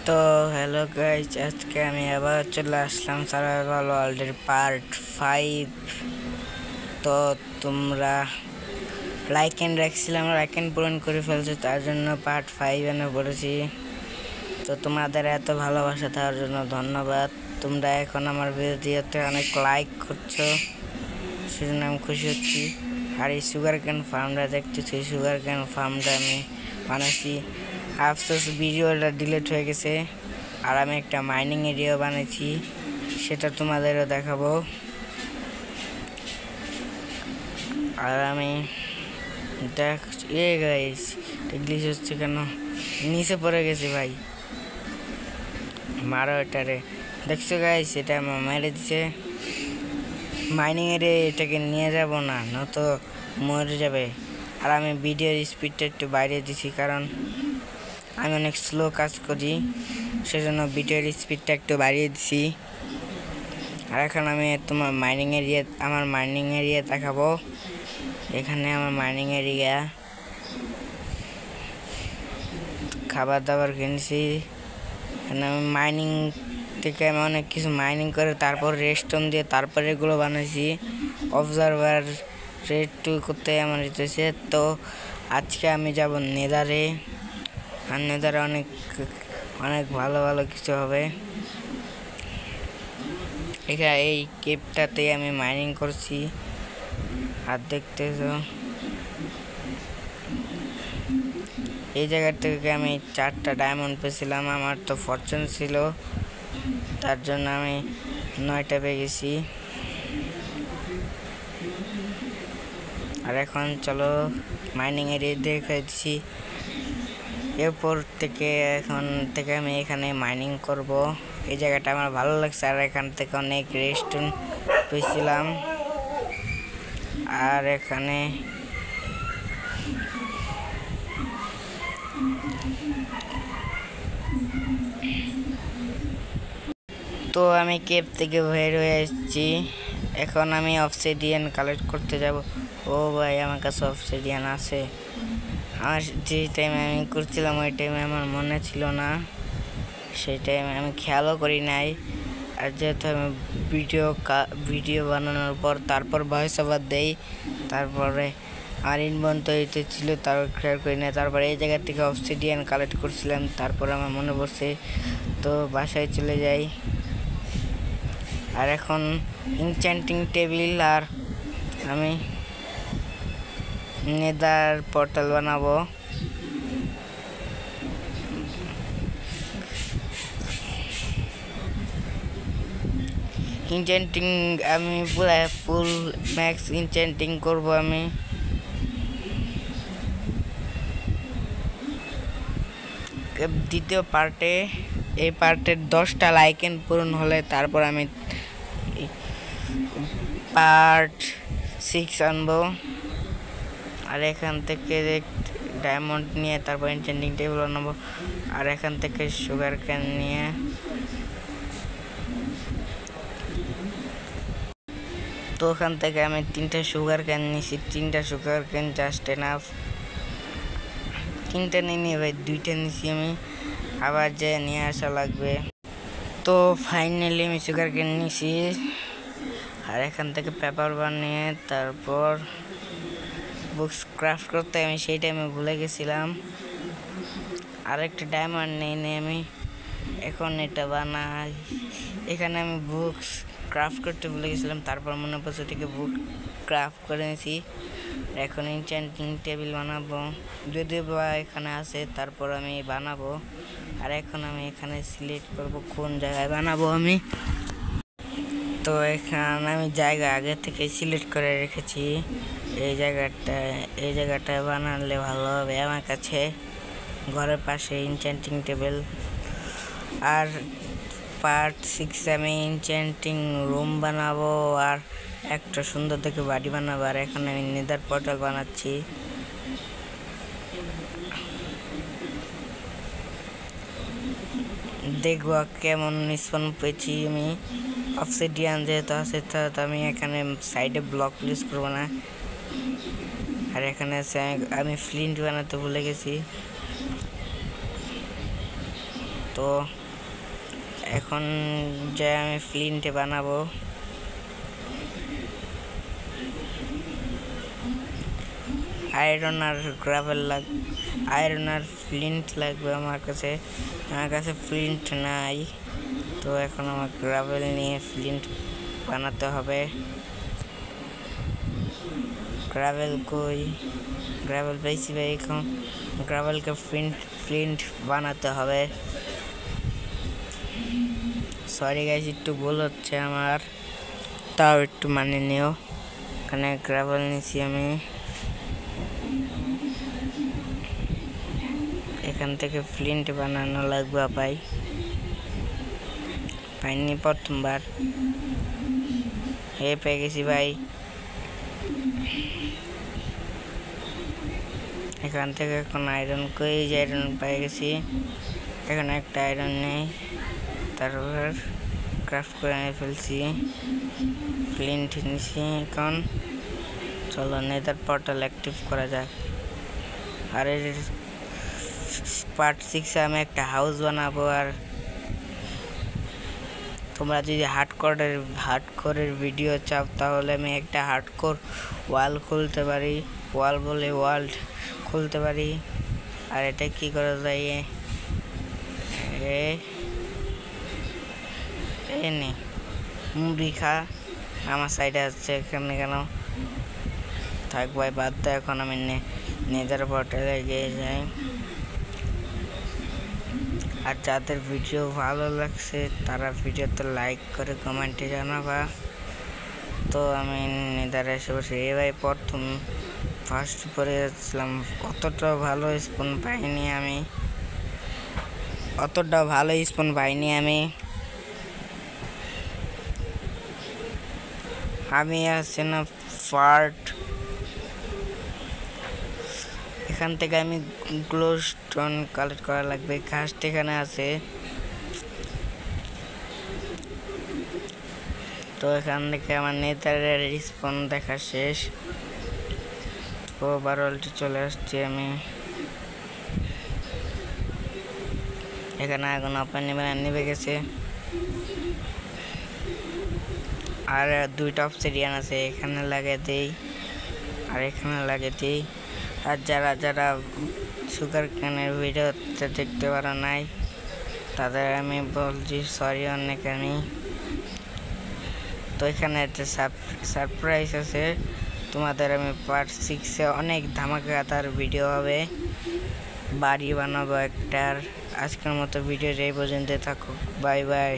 তো hello guys, আজকে আমি আবার চলে আসলাম সার্ভাইভাল ওয়ার্ল্ডের পার্ট 5। তো তোমরা রাখছিলাম, পূরণ করে ফেলছো, তার জন্য পার্ট 5 এনে বলেছি। তো তোমাদের এত ভালোবাসা দেওয়ার জন্য ধন্যবাদ। তোমরা এখন আমার ভিডিওতে অনেক লাইক করছো, সেজন্য আমি খুশি হচ্ছি। আর এই সুগার ক্যান ফার্মটা দেখতেছি, সুগার ক্যান ফার্মটা আমি বানাইছি। আফসোস ভিডিওটা ডিলিট হয়ে গেছে। আর আমি একটা মাইনিং এরিয়া বানিয়েছি, সেটা তোমাদেরও দেখাবো। আর আমি গাইস ইংলিশ হচ্ছে কেন, নিচে পড়ে গেছে ভাই, মারো এটারে। দেখছো গাইস, এটা আমার মেরে দিছে। মাইনিং এরিয়া এটাকে নিয়ে যাব না, নয়তো মরে যাবে। আর আমি ভিডিওর স্পিডটা একটু বাইরে দিছি, কারণ আমি অনেক স্লো কাজ করি, সেজন্য ভিডিওর স্পিডটা একটু বাড়িয়ে দিছি। আর এখন আমি আমার মাইনিং এরিয়া দেখাবো। এখানে আমার মাইনিং এরিয়া, খাবার দাবার কিনেছি। এখানে আমি মাইনিং থেকে আমি অনেক কিছু মাইনিং করে তারপর রেস্টোন দিয়ে তারপরে এগুলো বানাইছি। অবজারভার রেড টু করতে আমার যেতেছে। তো আজকে আমি যাব নেদারে, আর নেদারে অনেক ভালো ভালো কিছু হবে। এখানে এই কেপটাতে আমি মাইনিং করছি, আর দেখতেছো এই জায়গা থেকে আমি 4টা ডায়মন্ড পেয়েছিলাম। আমার তো ফরচুন ছিল, তার জন্য আমি 9টা পেয়ে গেছি। আর এখন চলো মাইনিং এরিয়া দেখে দিচ্ছি। এরপর থেকে এখন থেকে আমি এখানে মাইনিং করব। এই জায়গাটা আমার ভালো লাগছে, আর এখান থেকে অনেক রেস্টুন পেয়েছিলাম। আর এখানে তো আমি কেপ থেকে বের হয়ে এসেছি। এখন আমি অবসিডিয়ান কালেক্ট করতে যাব। ও ভাই, আমার কাছে অবসিডিয়ান আছে। আর যে টাইমে আমি করছিলাম ওই টাইমে আমার মনে ছিল না, সেই টাইমে আমি খেয়ালও করি নাই। আর যেহেতু আমি ভিডিও বানানোর পর তারপর ভয়েস ওভার দেই, তারপরে আমার ইনভেন্টরিতে ছিল, তারপর খেয়াল করি না। তারপরে এই জায়গা থেকে অবসিডিয়ান কালেক্ট করছিলাম, তারপর আমার মনে পড়ছে, তো বাসায় চলে যাই। আর এখন ইনচ্যান্টিং টেবিল আর আমি নেদার পোর্টাল বানাবো। ইনচ্যান্টিং আমি পুরো ফুল ম্যাক্স ইনচ্যান্টিং করব আমি। দ্বিতীয় পার্টে, এই পার্টের 10টা লাইকেন পূরণ হলে তারপর আমি পার্ট 6 আনবো। আর এখান থেকে ডায়মন্ড নিয়ে তারপর এনচেন্টিং টেবিল বানাবো। আর এখান থেকে সুগার ক্যান নিয়ে তো ওখান থেকে আমি 3টা সুগার ক্যান নিয়েছি। 3টা সুগার ক্যান জাস্ট এনাফ। 3টা নিয়ে ভাই, 2টা নিয়েছি আমি, আবার যে নিয়ে আসা লাগবে। তো ফাইনালি আমি সুগার ক্যান নিয়েছি। আর এখান থেকে পেপার বানিয়ে তারপর বুকস ক্রাফট করতে আমি সেই টাইমে ভুলে গেছিলাম। আরেকটা ডায়মন্ড নিয়ে আমি এখন এটা বানাই। এখানে আমি বুকস ক্রাফট করতে ভুলে গেছিলাম, তারপর মনে পড়ছে থেকে বুক ক্রাফট করে নিয়েছি। এখন এনচ্যান্টিং টেবিল বানাবো, যদিও বা এখানে আছে, তারপর আমি বানাবো। আর এখন আমি এখানে সিলেক্ট করব কোন জায়গায় বানাবো আমি। তো এখানে আমি জায়গা আগে থেকে সিলেক্ট করে রেখেছি। এই জায়গাটায় বানালে ভালো হবে আমার কাছে, ঘরের পাশে এনচ্যান্টিং টেবিল। আর পার্ট 6 আমি এনচ্যান্টিং রুম বানাবো, আর একটা সুন্দর দেখে বাড়ি বানাবো। আর এখন আমি নেদার পোর্টাল বানাচ্ছি। দেখবো কেমন স্পন পেয়েছি আমি। অবসিডিয়ান যেহেতু আছে, তো আমি এখানে সাইডে ব্লক ইউজ করবো না। আর এখানে আছে আমি ফ্লিন্ট বানাতে ভুলে গেছি। তো এখন যে আমি ফ্লিন্টে বানাবো। আয়রন আর ফ্লিন্ট লাগবে আমার কাছে ফ্লিন্ট নাই, তো এখন আমার গ্রাভেল নিয়ে ফ্লিন্ট বানাতে হবে। গ্রাভেল কই? গ্রাভেল পেয়েছি ভাই। এখন গ্রাভেলকে ফ্লিন্ট বানাতে হবে। সরি গাইস, একটু ভুল হচ্ছে আমার, তাও একটু মানে নিও। এখানে গ্রাভেল নিয়েছি আমি, এখান থেকে ফ্লিন্ট বানানো লাগবে ভাই। পাইনি প্রথমবার, পেয়ে গেছি ভাই। এখান থেকে এখন আয়রন পেয়ে গেছি। এখন একটা আয়রন নেই, তারপর ক্রাফট করে নিয়ে ফেলছি। ফ্লিন্ট নিছি। এখন চলো নেদার পোর্টাল অ্যাক্টিভ করা যাক। আর পার্ট 6 আমি একটা হাউস বানাবো। আর তোমরা যদি হার্ডকোরের ভিডিও চাও তাহলে আমি একটা হার্ডকোর ওয়াল খুলতে পারি, ওয়ার্ল্ড খুলতে পারি। আর এটা কি করা যায়? নে মুড়ি খা, আমার সাইডে আছে, এখানে কেন থাক ভাই, বাদ দাও। এখন আমি নেদার পোর্টালে গিয়ে যাই। আর যাদের ভিডিও ভালো লাগছে তারা ভিডিওতে লাইক করে কমেন্টে জানাবা। তো আমি নেদারে এসে বসে ভাই ফার্স্ট পরে যাচ্ছিলাম, অতটাও ভালো স্পুন পাইনি আমি আসছি না ফার্ট। এখান থেকে আমি গ্লোস্টোন কালেক্ট করা লাগবে, ঘাসটা এখানে আছে। তো এখান থেকে আমার নেদারের স্পন দেখা শেষ। তো বারোলটি চলে আসছি আমি। এখানে আগুন নিভে গেছে। আর 2টা অবসিডিয়ান আছে, এখানে লাগিয়ে দিই আর এখানে লাগিয়ে দিই। আর যারা সুগার ক্যানের ভিডিওতে দেখতে পারো নাই তাদের আমি বলছি সরি অনেক। তো এখানে একটা সারপ্রাইজ আছে তোমাদের। আমি পার্ট 6-এ অনেক ধামাকাদার ভিডিও হবে, বাড়ি বানাবো একটার। আজকের মতো ভিডিও এই পর্যন্ত থাকুক, বাই বাই।